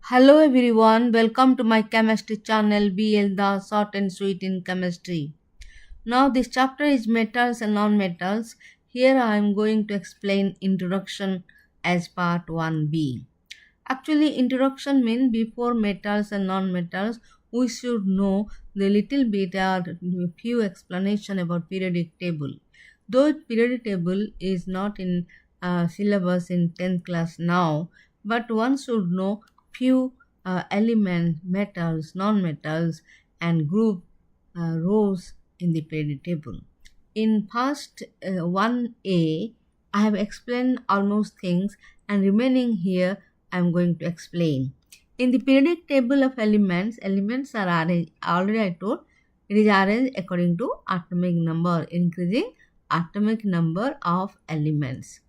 Hello everyone, welcome to my chemistry channel B.LDASH Short and Sweet in Chemistry. Now this chapter is metals and non-metals. Here I am going to explain introduction as part 1B. Actually introduction means before metals and non-metals we should know the little bit or few explanation about periodic table. Though periodic table is not in syllabus in 10th class now, but one should know few elements, metals, non-metals and group rows in the periodic table. In first 1A, I have explained almost things and remaining here I am going to explain. In the periodic table of elements, elements are arranged, already I told, it is arranged according to atomic number, increasing atomic number of elements.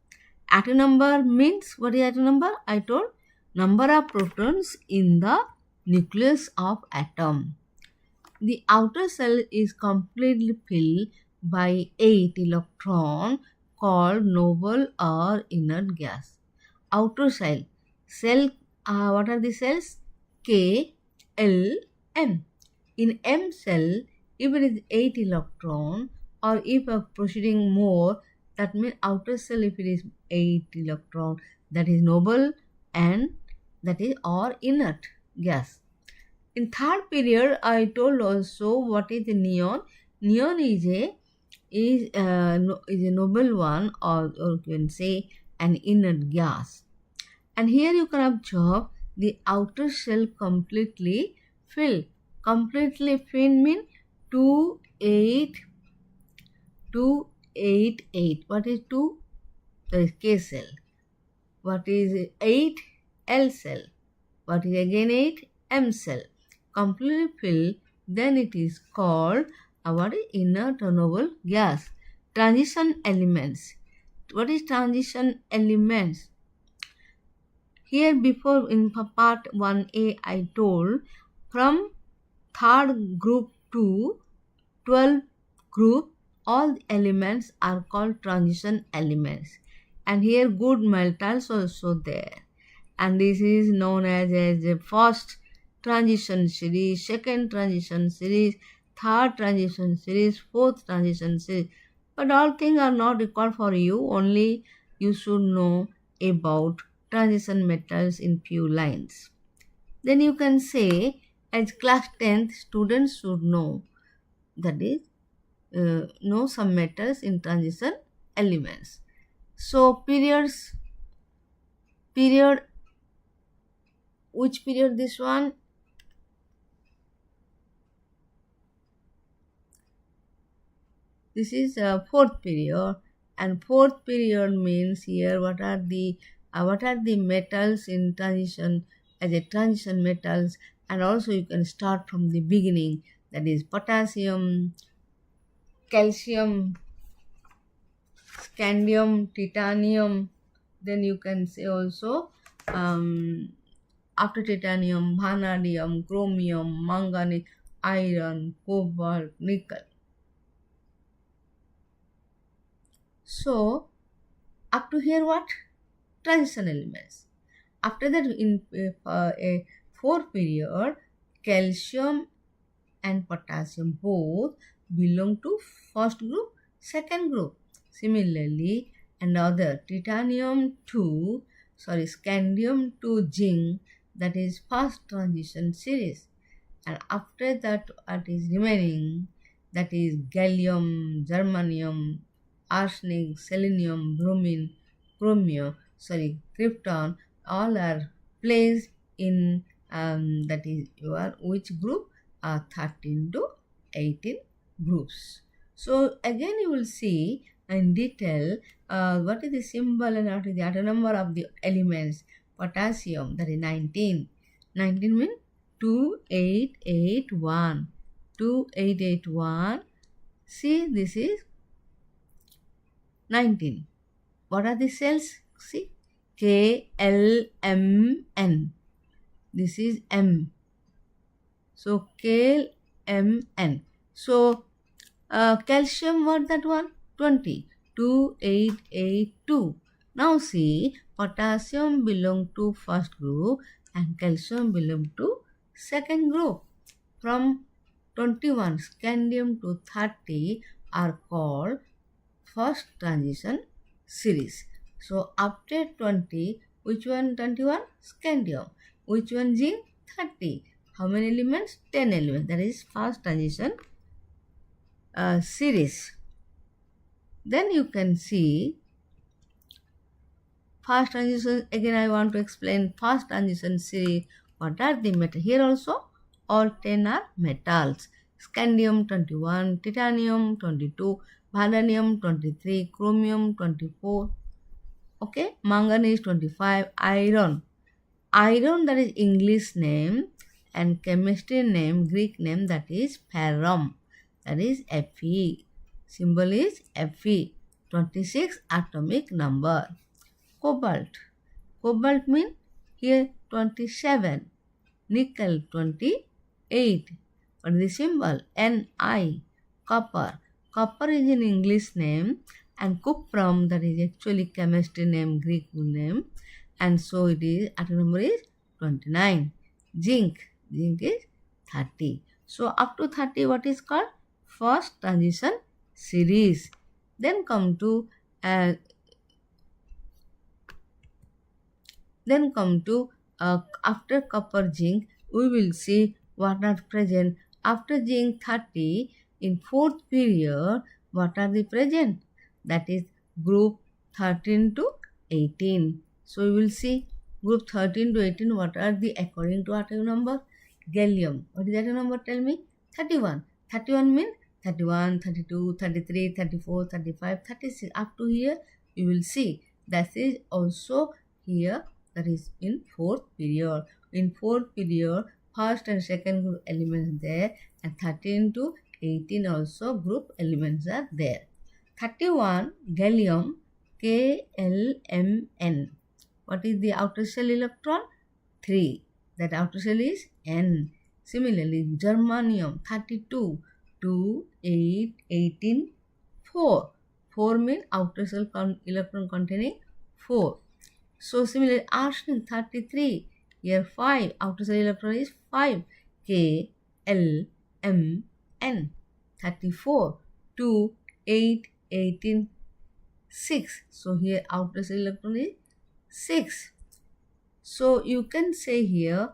Atom number means, what is atom number? I told, number of protons in the nucleus of atom. The outer shell is completely filled by 8 electrons called noble or inert gas. Outer shell. What are the cells? K, L, M. In M cell, if it is 8 electron or if proceeding more, that means outer cell if it is 8 electron, that is noble and that is or inert gas. In third period, I told also what is the neon. Neon is a noble one, or you can say an inert gas. And here you can observe the outer shell completely filled. Completely filled means 2, 8, 2, 8, 8. What is 2? That is K cell. What is 8? L cell. What is again 8? M cell. Completely filled, then it is called what is inert or noble gas. Transition elements. What is transition elements? Here before in part 1A I told from third group to 12th group all elements are called transition elements. And here good metals also there. And this is known as the first transition series, second transition series, third transition series, fourth transition series. But all things are not required for you, only you should know about transition metals in few lines. Then you can say as class 10th students should know, that is know some metals in transition elements. So period, which period this one? This is a fourth period, and fourth period means here what are the metals in transition as a transition metals, and also you can start from the beginning, that is potassium, calcium, scandium, titanium. Then you can say also after titanium, vanadium, chromium, manganese, iron, cobalt, nickel. So, up to here what? Transition elements. After that, in a fourth period, calcium and potassium both belong to first group, second group. Similarly, another scandium to zinc, that is first transition series. And after that, what is remaining? That is gallium, germanium, arsenic, selenium, bromine, krypton, all are placed in that is your which group? 13 to 18 groups. So again you will see in detail what is the symbol and what is the atom number of the elements. Potassium, that is 19. 19 means 2881. 2881. See, this is 19. What are the cells? See, K, L, M, N. This is M. So, K, L, M, N. So, calcium, what that one? 20. 2882. Now see, potassium belong to first group, and calcium belong to second group. From 21 scandium to 30 are called first transition series. So after 20, which one 21? Scandium. Which one zinc? 30. How many elements? 10 elements. That is first transition series. Then you can see fast transition. Again, I want to explain fast transition series. What are the metals? Here also, all 10 are metals. Scandium 21, titanium 22, vanadium 23, chromium 24. Okay, manganese 25, iron. Iron, that is English name, and chemistry name, Greek name, that is ferrum. That is Fe. Symbol is Fe. 26 atomic number. Cobalt. Cobalt means here 27. Nickel 28. What is the symbol? Ni. Copper. Copper is an English name, and cuprum, that is actually chemistry name, Greek name, and so it is, atom number is 29. Zinc. Zinc is 30. So up to 30, what is called? First transition series. Then come to after copper zinc, we will see what are present. After zinc 30, in fourth period, what are the present? That is group 13 to 18. So we will see group 13 to 18, what are the according to atom number? Gallium. What is atom number? Tell me. 31. 31 means 31, 32, 33, 34, 35, 36. Up to here, you will see that is also here, that is in fourth period. In fourth period, first and second group elements there, and 13 to 18 also group elements are there. 31 gallium, KLMN. What is the outer shell electron? 3. That outer shell is N. Similarly, germanium 32, 2, 8, 18, 4. 4 means outer shell electron containing 4. So similarly, arsenic 33, here 5, outer shell electron is 5, K, L, M, N. 34, 2, 8, 18, 6. So here outer shell electron is 6. So you can say here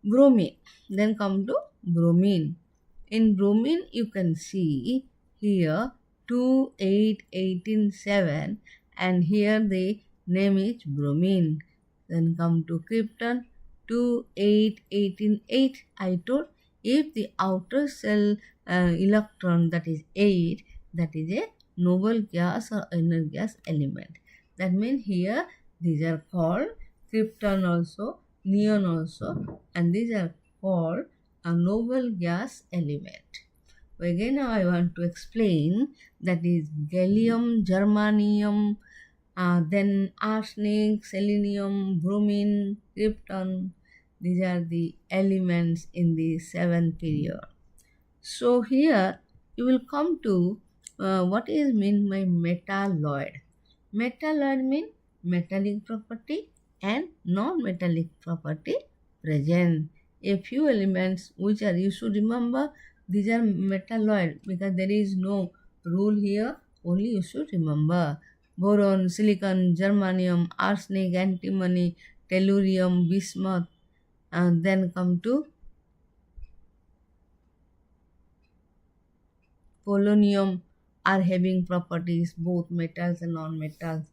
bromine. Then come to bromine. In bromine, you can see here 2, 8, 18, 7, and here the name is bromine. Then come to krypton, 2, 8, 18, 8. I told if the outer shell electron, that is 8, that is a noble gas or inert gas element. That means here these are called krypton also, neon also, and these are called a noble gas element. Again, now I want to explain, that is gallium, germanium, then arsenic, selenium, bromine, krypton. These are the elements in the 7th period. So here you will come to what is meant by metalloid. Metalloid means metallic property and non-metallic property present. A few elements which are, you should remember, these are metalloid because there is no rule here, only you should remember. Boron, silicon, germanium, arsenic, antimony, tellurium, bismuth, and then come to polonium are having properties, both metals and non-metals.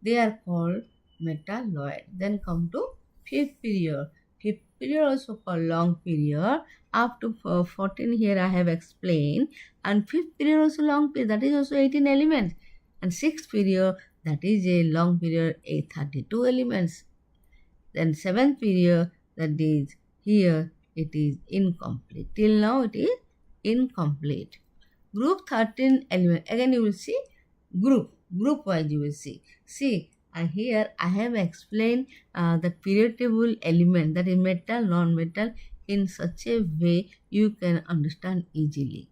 They are called metalloid. Then come to fifth period. Fifth period also called long period. Up to 14 here I have explained. And fifth period also long period, that is also 18 elements. And sixth period, that is a long period, 32 elements. Then seventh period, that is here it is incomplete. Till now it is incomplete. Group 13 element. Again you will see group wise you will see. See, here I have explained the period table element, that is metal, non-metal, in such a way you can understand easily.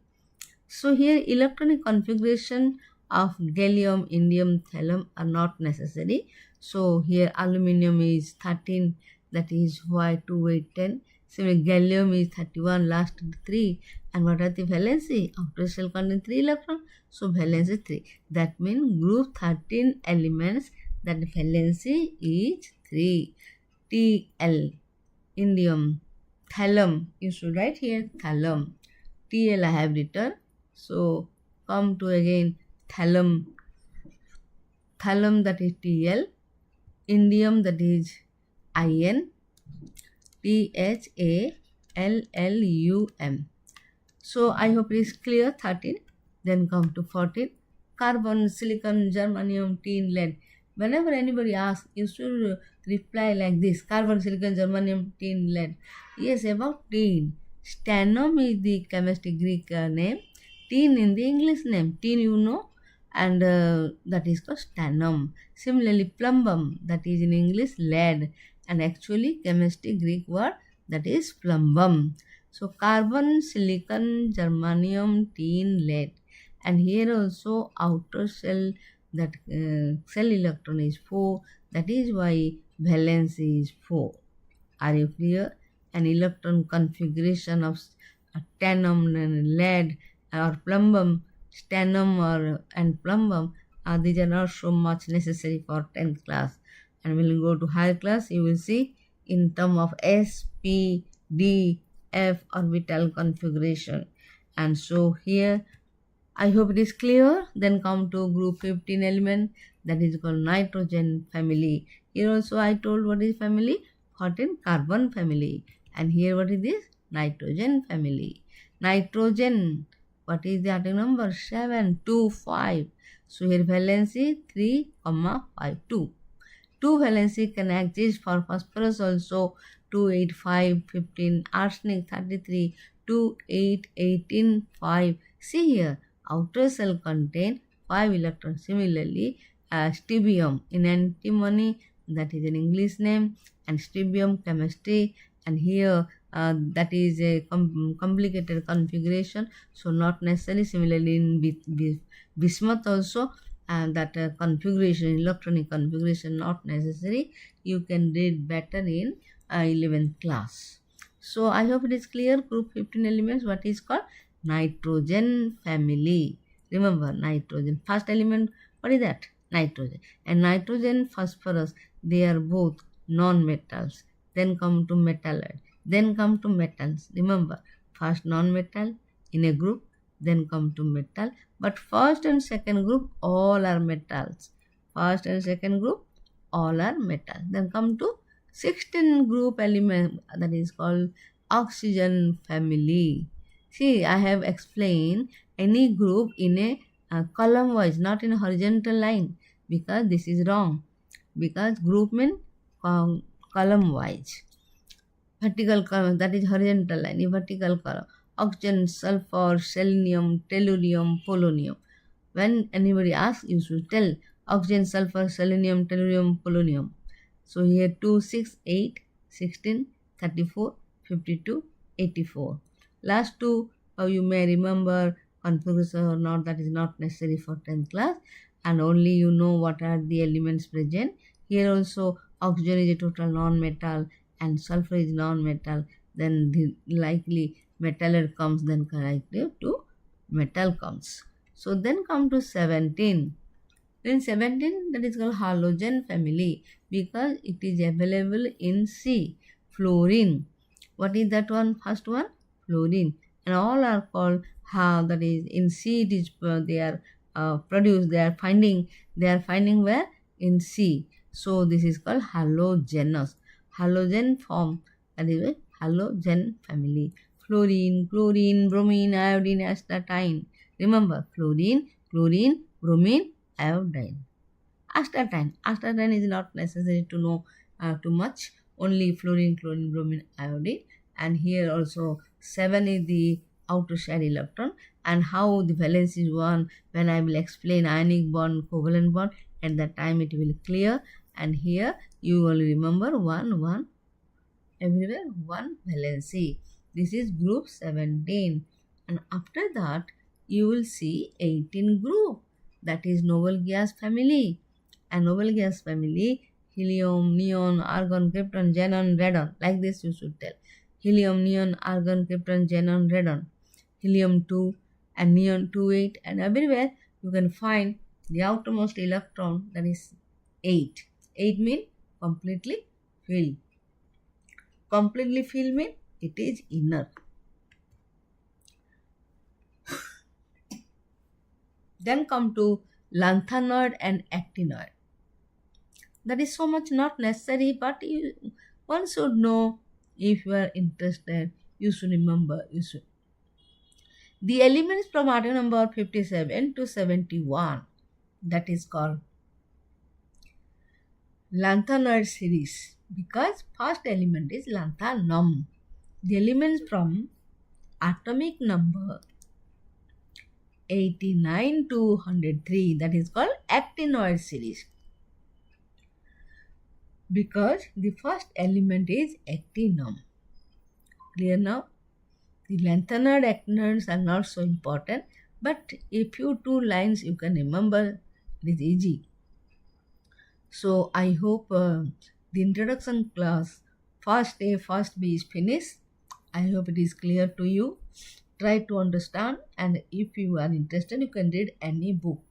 So here electronic configuration of gallium, indium, thallium are not necessary. So here aluminum is 13, that is why 2, 8, 10. Similarly, gallium is 31, last 3. And what are the valency? Outer shell contain 3 electrons, so valency 3. That means group 13 elements, that valency is 3. Tl, indium, thallium, you should write here thallium. Tl I have written. So come to again thallium. Thallium, that is Tl. Indium, that is In. Thallum. So I hope it is clear. 13. Then come to 14. Carbon, silicon, germanium, tin, lead. Whenever anybody asks, you should reply like this: carbon, silicon, germanium, tin, lead. Yes, about tin. Stannum is the chemistry Greek name. Tin in the English name. Tin you know, and that is called stannum. Similarly, plumbum, that is in English lead, and actually chemistry Greek word, that is plumbum. So carbon, silicon, germanium, tin, lead. And here also outer shell, that cell electron is 4. That is why valency is 4. Are you clear? An electron configuration of tannum and lead or plumbum, stannum and plumbum, these are not so much necessary for 10th class. And when you go to higher class, you will see in term of S, P, D, F orbital configuration. And so here, I hope it is clear. Then come to group 15 element, that is called nitrogen family. Here also I told what is family, 14 carbon family. And here what is this? Nitrogen family. Nitrogen, what is the atomic number? 7, 2, 5. So here valency 3, 5, 2. 2 valency can exist for phosphorus also, 2, 8, 5, 15, arsenic 33, 2, 8, 18, 5. See here, outer shell contain 5 electrons. Similarly, stibbium in antimony, that is an English name, and stibbium chemistry, and here that is a complicated configuration, so not necessary. Similarly, in bismuth also, and that configuration, electronic configuration, not necessary. You can read better in 11th class. So I hope it is clear. Group 15 elements, what is called nitrogen family. Remember, nitrogen, first element, what is that? Nitrogen. And nitrogen, phosphorus, they are both non-metals. Then come to metalloid. Then come to metals. Remember, first non-metal in a group, then come to metal. But first and second group, all are metals. First and second group, all are metals. Then come to 16 group element, that is called oxygen family. See, I have explained any group in a column wise, not in a horizontal line, because this is wrong. Because group means column wise. Vertical column, that is horizontal line, a vertical column. Oxygen, sulfur, selenium, tellurium, polonium. When anybody asks, you should tell oxygen, sulfur, selenium, tellurium, polonium. So here 2, 6, 8, 16, 34, 52, 84. Last two, you may remember configuration or not, that is not necessary for 10th class. And only you know what are the elements present. Here also oxygen is a total non-metal and sulfur is non-metal. Then the likely metalloid comes, then corrective to metal comes. So then come to 17. Then 17, that is called halogen family, because it is available in C. Fluorine. What is that one? First one? Fluorine. And all are called, that is in C, it is, they are produced, they are finding where? In C. So this is called halogenous. Halogen form, that is a halogen family. Fluorine, chlorine, bromine, iodine, astatine. Remember, fluorine, chlorine, bromine, iodine. Astatine. Astatine is not necessary to know too much. Only fluorine, chlorine, bromine, iodine. And here also 7 is the outer shell electron. And how the valence is 1, when I will explain ionic bond, covalent bond, at that time it will clear. And here you will remember 1, 1, everywhere 1 valency. This is group 17. And after that you will see 18 group. that is noble gas family. And noble gas family, helium, neon, argon, krypton, xenon, radon. Like this you should tell. Helium, neon, argon, krypton, xenon, radon. Helium 2 and neon 28, and everywhere you can find the outermost electron, that is 8. 8 means completely filled. Completely filled means it is inner. Then come to lanthanoid and actinoid. That is so much not necessary, but one should know. If you are interested, you should remember. The elements from atom number 57 to 71, that is called lanthanoid series, because first element is lanthanum. The elements from atomic number 89 to 103, that is called actinoid series, because the first element is actinum. Clear now? The lanthanoid actinoids are not so important, but a few two lines you can remember, it is easy. So I hope the introduction class first A, first B is finished. I hope it is clear to you. Try to understand, and if you are interested, you can read any book.